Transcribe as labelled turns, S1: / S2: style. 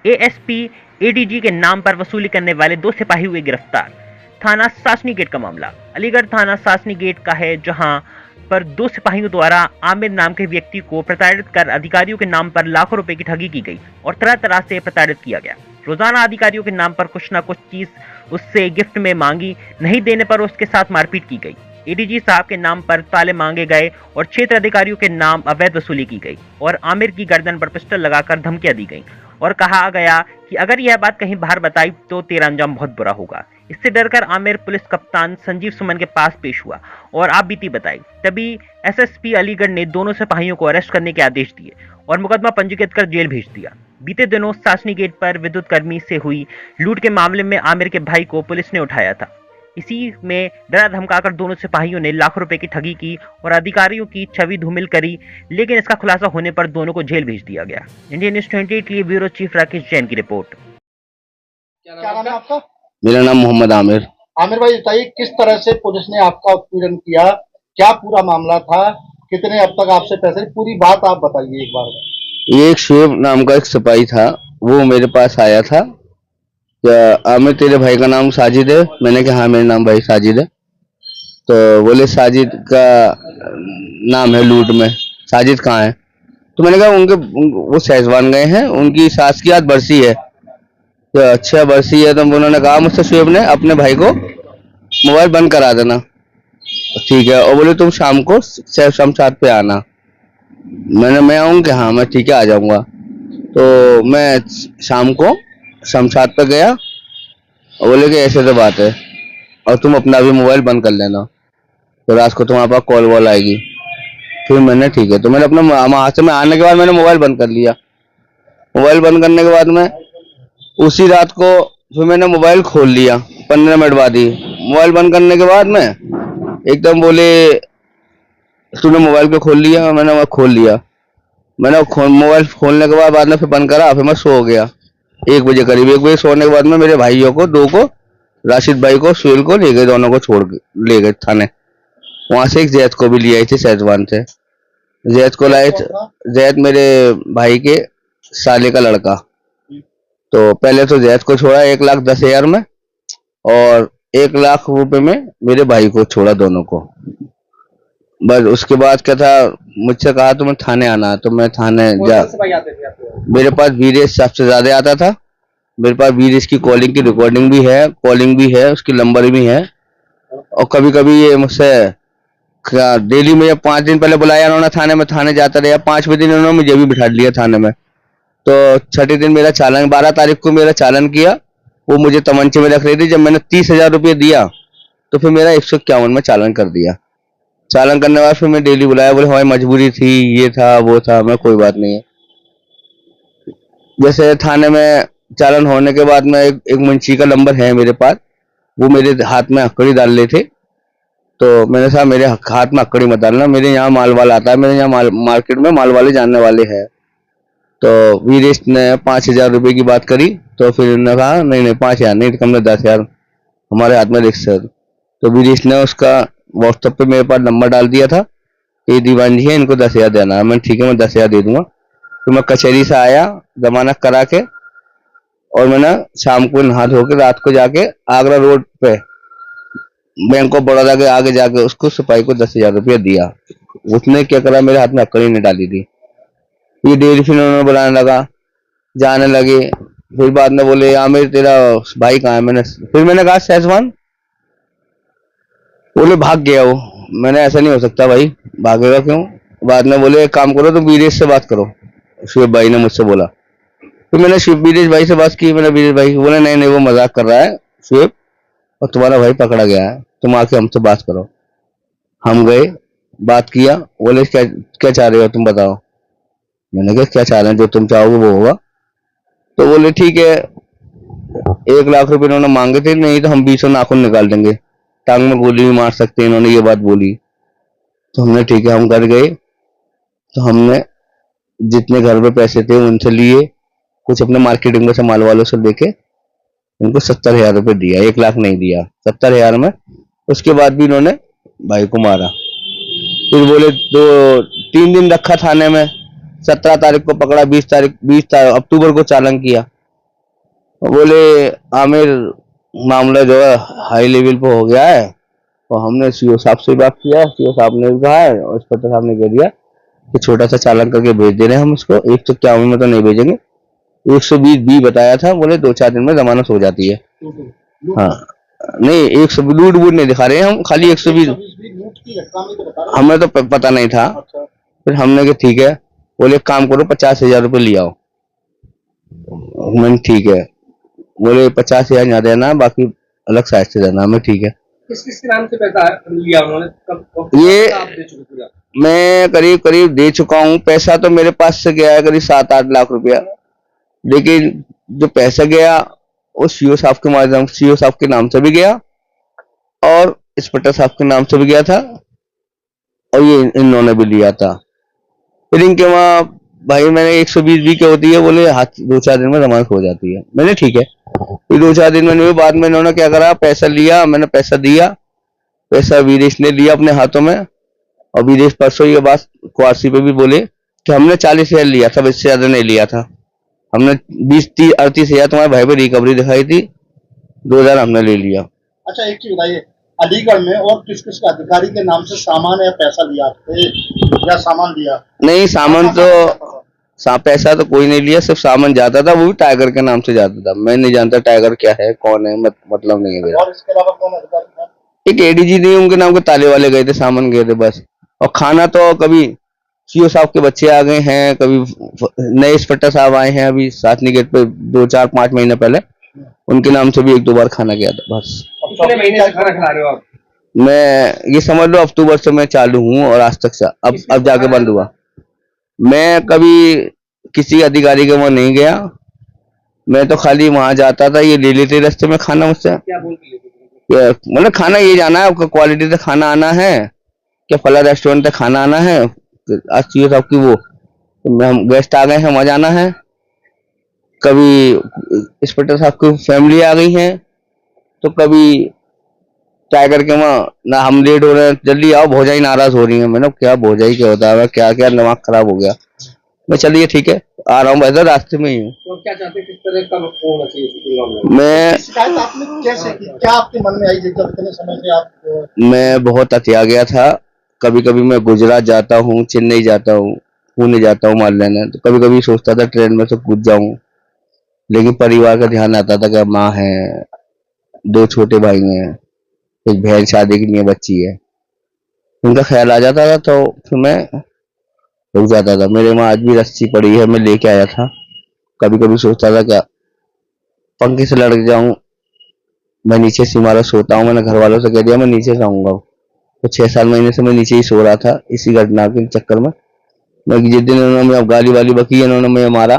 S1: ASP ADG के नाम पर वसूली करने वाले 2 सिपाही हुए गिरफ्तार। थाना सासनी गेट का मामला अलीगढ़ थाना सासनी गेट का है, जहां पर 2 सिपाहियों द्वारा आमिर नाम के व्यक्ति को प्रताड़ित कर अधिकारियों के नाम पर लाखों रुपए की ठगी की गई और तरह तरह से प्रताड़ित किया गया। रोजाना अधिकारियों के नाम पर कुछ न कुछ चीज उससे गिफ्ट में मांगी, नहीं देने पर उसके साथ मारपीट की गई। एडीजी साहब के नाम पर ताले मांगे गए और क्षेत्र अधिकारियों के नाम अवैध वसूली की गई और आमिर की गर्दन पर पिस्टल लगाकर धमकियां दी गई और कहा गया कि अगर यह बात कहीं बाहर बताई तो तेरा अंजाम बहुत बुरा होगा। इससे डरकर आमिर पुलिस कप्तान संजीव सुमन के पास पेश हुआ और आप बीती बताई। तभी एसएसपी अलीगढ़ ने दोनों सिपाहियों को अरेस्ट करने के आदेश दिए और मुकदमा पंजीकृत कर जेल भेज दिया। बीते दिनों सासनी गेट पर विद्युत कर्मी से हुई लूट के मामले में आमिर के भाई को पुलिस ने उठाया था। इसी में डरा धमकाकर दोनों सिपाहियों ने लाखों रुपए की ठगी की और अधिकारियों की छवि धूमिल करी, लेकिन इसका खुलासा होने पर दोनों को जेल भेज दिया गया। इंडियन न्यूज 28 के लिए ब्यूरो चीफ राकेश जैन की रिपोर्ट।
S2: क्या नाम है आपका?
S3: मेरा नाम मोहम्मद आमिर।
S2: आमिर भाई बताइए, किस तरह से पुलिस ने आपका उत्पीड़न किया, क्या पूरा मामला था, कितने अब तक आपसे पैसे, पूरी बात आप बताइए एक बार।
S3: ये एक शुएब नाम का एक सिपाही था, वो मेरे पास आया था। क्या आमिर तेरे भाई का नाम साजिद है? मैंने कहा हाँ मेरा नाम भाई साजिद है। तो बोले साजिद का नाम है लूट में, साजिद कहाँ है? तो मैंने कहा वो सहजवान गए हैं, उनकी सास की आज बरसी है। तो अच्छा बरसी है, तो उन्होंने कहा मुझसे शुएब ने अपने भाई को मोबाइल बंद करा देना। ठीक है, और बोले तुम शाम को शमशाद पे आना। मैं आऊँगा? हाँ मैं ठीक है आ जाऊंगा। तो मैं शाम को शमशाद पे गया और बोले कि ऐसे तो बात है और तुम अपना भी मोबाइल बंद कर लेना, तो रात को तुम्हारे पास कॉल वॉल आएगी। फिर मैंने ठीक है, तो मैंने अपना वहां से मैं आने के बाद मैंने मोबाइल बंद कर लिया। मोबाइल बंद करने के बाद में उसी रात को फिर मैंने मोबाइल खोल लिया 15 मिनट बाद ही। मोबाइल बंद करने के बाद में एकदम बोले तूने मोबाइल क्यों खोल लिया? मैंने मोबाइल खोल लिया। मोबाइल खोलने के बाद में फिर बंद करा, फिर मैं सो गया 1 बजे करीब। 1 बजे सोने के बाद में मेरे भाइयों को 2 को, राशिद भाई को सुहेल को ले गए, दोनों को छोड़ ले गए थाने। वहां से एक जैद को भी ले आई थी सहजवान से। जैद को लाए थे, जैद मेरे भाई के साले का लड़का। तो पहले तो जैद को छोड़ा 1,10,000 में और 1 लाख रुपए में मेरे भाई को छोड़ा, दोनों को। बस उसके बाद क्या था, मुझसे कहा तुम्हें थाने आना, तो मैं थाने जा। मेरे पास वीरेश सबसे ज्यादा आता था। मेरे पास वीरेश की कॉलिंग की रिकॉर्डिंग भी है, कॉलिंग भी है, उसकी नंबर भी है। और कभी कभी ये मुझसे डेली में 5 दिन पहले बुलाया उन्होंने थाने में, थाने जाता रहा। 5वें दिन उन्होंने मुझे भी बिठा लिया थाने में। तो 6ठे दिन मेरा चालान, 12 तारीख को मेरा चालान किया। वो मुझे तमंचे में रख रही थी। जब मैंने 30,000 रुपये दिया तो फिर मेरा 151 में चालान कर दिया। चालान करने के बाद फिर मैं डेली बुलाया, बोले हमारी मजबूरी थी, ये था वो था। मैं कोई बात नहीं है। जैसे थाने में चालान होने के बाद में एक मुंशी का नंबर है मेरे पास, वो मेरे हाथ में हकड़ी डाल रहे थे। तो मैंने कहा मेरे हाथ में हकड़ी मत डालना, मेरे यहाँ माल वाला आता है, मेरे यहाँ मार्केट में माल वाले जानने वाले हैं। तो वीरेश ने 5,000 रुपये की बात करी, तो फिर उन्होंने कहा नहीं 5,000 नहीं, कम में 10,000, हमारे हाथ में रिक्स है। तो वीरेश ने उसका व्हाट्सएप पे मेरे पास नंबर डाल दिया था, ये दीवान जी है, इनको 10,000 देना है। मैं ठीक है, मैं 10,000 दे दूंगा। तो मैं कचहरी से आया जमानत करा के, और मैंने शाम को नहा धो के रात को जाके आगरा रोड पे बैंक ऑफ बड़ौदा के आगे जाके उसको सिपाही को 10,000 रुपया दिया। उसने क्या करा, मेरे हाथ में हकड़ी नहीं डाली थी। ये डेढ़ फिर उन्होंने बुलाने लगा, जाने लगे। फिर बाद में बोले आमिर तेरा भाई कहाँ है? फिर मैंने कहा सहजवान। बोले भाग गया वो। मैंने ऐसा नहीं हो सकता भाई, भागेगा क्यों? बाद में बोले एक काम करो, तुम वीरेश से बात करो, शुएब भाई ने मुझसे बोला। फिर मैंने वीरेश भाई से बात की। मैंने वीरेश भाई बोले नहीं वो मजाक कर रहा है शुएब, और तुम्हारा भाई पकड़ा गया है, तुम आके हमसे बात करो। हम गए, बात किया। बोले क्या क्या चाह रहे हो तुम बताओ। मैंने कहा क्या चाह रहे हैं, जो तुम चाहोगे वो होगा। तो बोले ठीक है, 1 लाख रुपए इन्होंने मांगे थे, नहीं तो हम 20 नाखून निकाल देंगे, टांग में गोली भी मार सकते हैं, इन्होंने ये बात बोली। तो हमने ठीक है, हम घर गए। तो हमने जितने घर पे पैसे थे उनसे लिए, कुछ अपने मार्केटिंग में से माल वालों से लेके इनको 70,000 रुपये दिया, 1 लाख नहीं दिया, 70,000 में। उसके बाद भी इन्होंने भाई को मारा। फिर बोले 3 दिन रखा थाने में। 17 तारीख को पकड़ा, 20 अक्टूबर को चालान किया। बोले आमिर मामला जो है हाई लेवल पे हो गया है, और हमने सीओ साहब से बात किया, सीओ साहब ने भी कहा है और इंस्पेक्टर साहब ने कह दिया कि छोटा सा चालान करके भेज दे रहे हैं हम इसको, 151 में तो नहीं भेजेंगे, 120 बी बताया था, बोले 2-4 दिन में जमानत हो जाती है। हाँ नहीं, 100 लूट वूट नहीं दिखा रहे हैं हम, खाली 120
S2: लूट की घटना में तो बता रहे
S3: हमें तो पता नहीं था।
S2: हैं। अच्छा,
S3: फिर हमने कहा ठीक है, बोले एक काम करो 50,000 रुपये ले आओ। मैंने ठीक है, बोले 50,000 ना देना, बाकी अलग साइड से देना। मैं ठीक है।
S4: किस किस नाम से पैसा लिया उन्होंने, कब
S3: ये
S4: आप दे चुके पूरा?
S3: मैं करीब करीब दे चुका हूँ। पैसा तो मेरे पास से गया है करीब 7-8 लाख रुपया, लेकिन जो पैसा गया वो सीओ साहब के माध्यम, सीओ साहब के नाम से भी गया और इंस्पेक्टर साहब के नाम से भी गया था, और ये इन्होंने भी लिया था। फिर इनके वहाँ भाई मैंने 120 बी क्या होती है, बोले हाथ 2-4 दिन में जमानत हो जाती है। मैंने ठीक है, फिर 2-4 दिन में नहीं, बाद में इन्होंने क्या करा, पैसा लिया, मैंने पैसा दिया, पैसा विदेश ने लिया अपने हाथों में, और विदेश परसों ये बात क्वारसी पे भी बोले कि हमने 40,000 लिया था, इससे ज्यादा नहीं लिया था, हमने 20-30-38,000 तुम्हारे भाई पे रिकवरी दिखाई थी, 2,000 हमने ले लिया।
S2: अच्छा एक चीज बताइए, अलीगढ़ में और किस किस अधिकारी के नाम से सामान या पैसा लिया आपने, या सामान लिया?
S3: नहीं सामान तो पैसा तो कोई नहीं लिया, सिर्फ सामान जाता था, वो भी टाइगर के नाम से जाता था। मैं नहीं जानता टाइगर क्या है, कौन है, मतलब नहीं है मेरा।
S2: और इसके अलावा कौन अधिकारी था?
S3: एक एडीजी नहीं, उनके नाम के ताले वाले गए थे, सामान गए थे बस। और खाना तो कभी सीओ साहब के बच्चे आ गए हैं, कभी नए इंस्पेक्टर साहब आए हैं अभी सातनी गेट पे 2-4-5 महीने पहले, उनके नाम से भी 1-2 बार खाना गया था बस।
S4: कितने महीने से खाना खिला रहे हो आप?
S3: मैं ये समझ लो अक्टूबर से मैं चालू हूँ, और आज तक से अब जाके बंद हुआ। मैं कभी किसी अधिकारी के वहां नहीं गया, मैं तो खाली वहां जाता था, ये ले लेते रास्ते में खाना मुझसे,
S4: क्या बोल के लेते थे?
S3: मतलब खाना ये जाना है आपका, क्वालिटी से खाना आना है, क्या फला रेस्टोरेंट से खाना आना है, आज सीओ साहब की वो हम गेस्ट आ गए हैं, वहां जाना है। कभी इंस्पेक्टर साहब की फैमिली आ गई है, तो कभी टाइगर के वहां ना हम लेट हो रहे हैं, जल्दी आओ, भौजाई नाराज हो रही है। मैंने क्या भौजाई क्या होता है, क्या क्या दिमाग खराब हो गया। मैं चलिए ठीक है, आ रहा हूँ, वैसे रास्ते में ही हूँ।
S4: तो क्या चाहते हैं, किस तरह का होना चाहिए इस मामले में?
S3: मैं
S2: शिकायत आपने कैसे की, क्या आपके मन में आई जब इतने समय से आप?
S3: मैं बहुत अतिया गया था। कभी कभी मैं गुजरात जाता हूँ, चेन्नई जाता हूँ, पुणे जाता हूँ माल लेने, तो कभी कभी सोचता था ट्रेन में से कूद जाऊं, लेकिन परिवार का ध्यान आता था कि माँ है, 2 छोटे भाई हैं, एक बहन शादी की नहीं है, बच्ची है, उनका ख्याल आ जाता था, तो फिर मैं रुक जाता था। मेरे वहां आज भी रस्सी पड़ी है, मैं लेके आया था। कभी कभी सोचता था क्या पंखे से लड़क जाऊं, मैं नीचे सीमारा सोता हूँ, मैंने घर वालों से कह दिया मैं नीचे सोऊंगा। तो 6-7 महीने से मैं नीचे ही सो रहा था, इसी घटना के चक्कर में। मैं जिस दिन उन्होंने गाली वाली बकी, इन्होंने मुझे मारा,